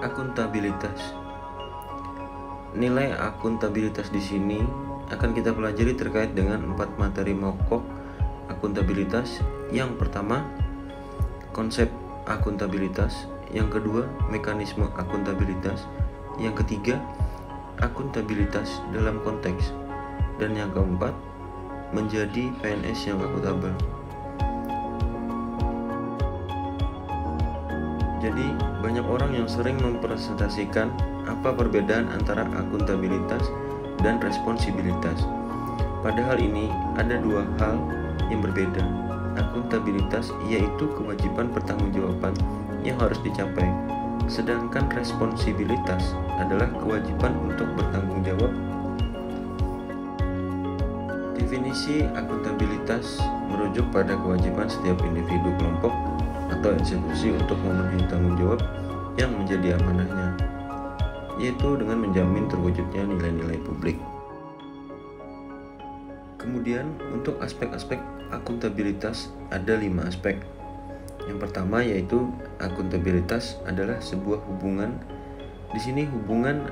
Akuntabilitas. Nilai akuntabilitas di sini akan kita pelajari terkait dengan 4 materi pokok akuntabilitas. Yang pertama, konsep akuntabilitas. Yang kedua, mekanisme akuntabilitas. Yang ketiga, akuntabilitas dalam konteks. Dan yang keempat, menjadi PNS yang akuntabel. Jadi, banyak orang yang sering mempresentasikan apa perbedaan antara akuntabilitas dan responsibilitas. Padahal ini ada 2 hal yang berbeda. Akuntabilitas yaitu kewajiban pertanggungjawaban yang harus dicapai, sedangkan responsibilitas adalah kewajiban untuk bertanggung jawab. Definisi akuntabilitas merujuk pada kewajiban setiap individu, kelompok, atau institusi untuk memenuhi tanggung jawab yang menjadi amanahnya, yaitu dengan menjamin terwujudnya nilai-nilai publik. Kemudian untuk aspek-aspek akuntabilitas ada 5 aspek. Yang pertama yaitu akuntabilitas adalah sebuah hubungan. Di sini hubungan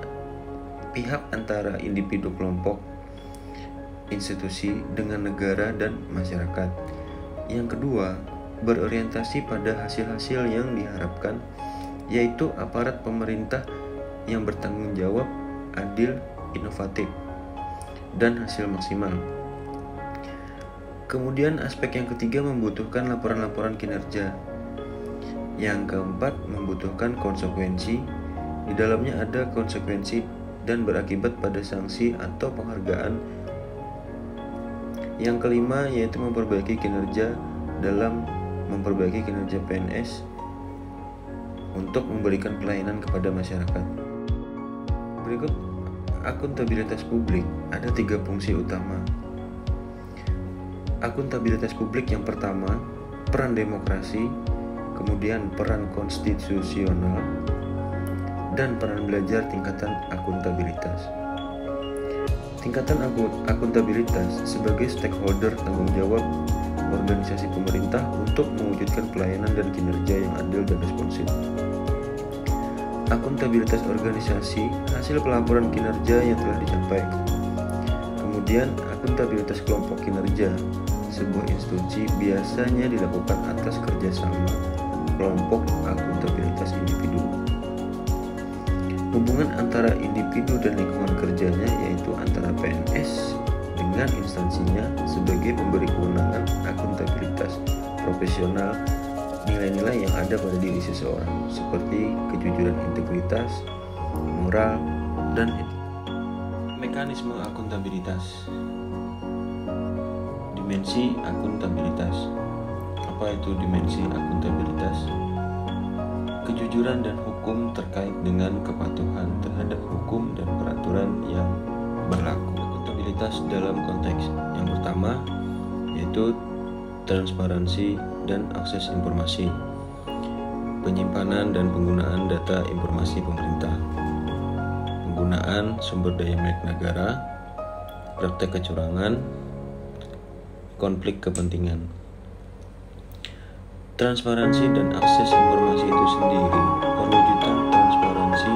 pihak antara individu, kelompok, institusi dengan negara dan masyarakat. Yang kedua, berorientasi pada hasil-hasil yang diharapkan, yaitu aparat pemerintah yang bertanggung jawab, adil, inovatif, dan hasil maksimal. Kemudian aspek yang ketiga membutuhkan laporan-laporan kinerja. Yang keempat membutuhkan konsekuensi. Di dalamnya ada konsekuensi dan berakibat pada sanksi atau penghargaan. Yang kelima yaitu memperbaiki kinerja dalam memperbaiki kinerja PNS untuk memberikan pelayanan kepada masyarakat. Berikut akuntabilitas publik. Ada 3 fungsi utama. Akuntabilitas publik yang pertama, peran demokrasi, kemudian peran konstitusional, dan peran belajar tingkatan akuntabilitas. Tingkatan akuntabilitas sebagai stakeholder tanggung jawab organisasi pemerintah untuk mewujudkan pelayanan dan kinerja yang adil dan responsif. Akuntabilitas organisasi hasil pelaporan kinerja yang telah dicapai. Kemudian akuntabilitas kelompok kinerja. Sebuah institusi biasanya dilakukan atas kerjasama kelompok akuntabilitas individu. Hubungan antara individu dan lingkungan kerjanya yaitu antara PNS dengan instansinya sebagai pemberi kewenangan akuntabilitas profesional, nilai-nilai yang ada pada diri seseorang seperti kejujuran, integritas, moral, dan etika. Mekanisme akuntabilitas. Dimensi akuntabilitas. Apa itu dimensi akuntabilitas? Kejujuran dan hukum terkait dengan kepatuhan terhadap hukum dan peraturan yang berlaku. Akuntabilitas dalam konteks yang pertama yaitu transparansi dan akses informasi, penyimpanan dan penggunaan data informasi pemerintah, penggunaan sumber daya milik negara, praktek kecurangan, konflik kepentingan. Transparansi dan akses informasi itu sendiri perwujudan transparansi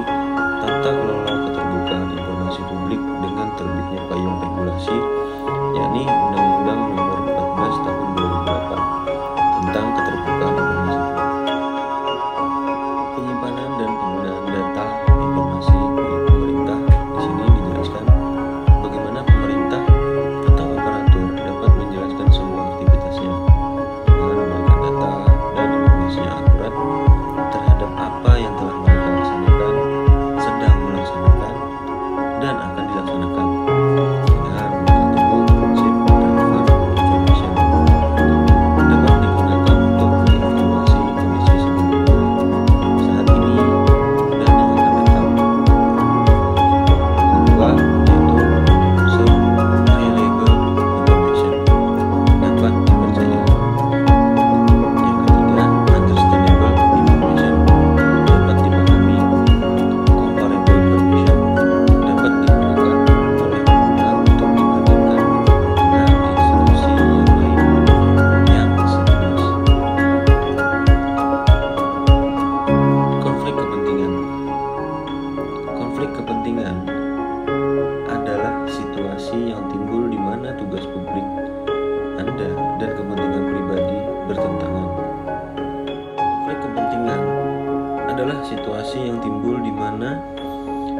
tata kelola keterbukaan informasi publik dengan terbitnya payung regulasi, yakni Undang-Undang Nomor 14 Tahun 2008 tentang keterbukaan informasi. Penyimpanan dan penggunaan data informasi milik pemerintah. Di sini dijelaskan bagaimana pemerintah atau aparatur dapat menjelaskan semua aktivitasnya dengan memberikan data dan informasi yang akurat terhadap apa yang telah mereka situasi yang timbul di mana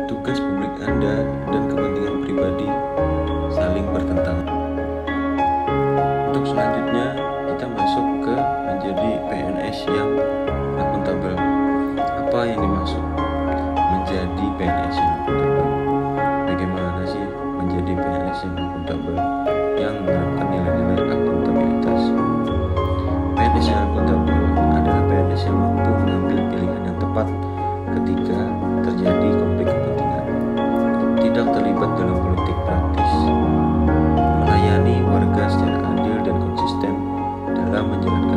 tugas publik Anda dan kepentingan pribadi saling bertentangan. Untuk selanjutnya, kita masuk ke menjadi PNS yang akuntabel. Apa yang dimaksud menjadi PNS yang akuntabel? Bagaimana sih menjadi PNS yang akuntabel yang menerapkan nilai-nilai akuntabilitas? PNS yang akuntabel adalah PNS yang mampu mengambil pilihan yang tepat ketika terjadi konflik kepentingan, tidak terlibat dalam politik praktis, melayani warga secara adil dan konsisten dalam menjalankan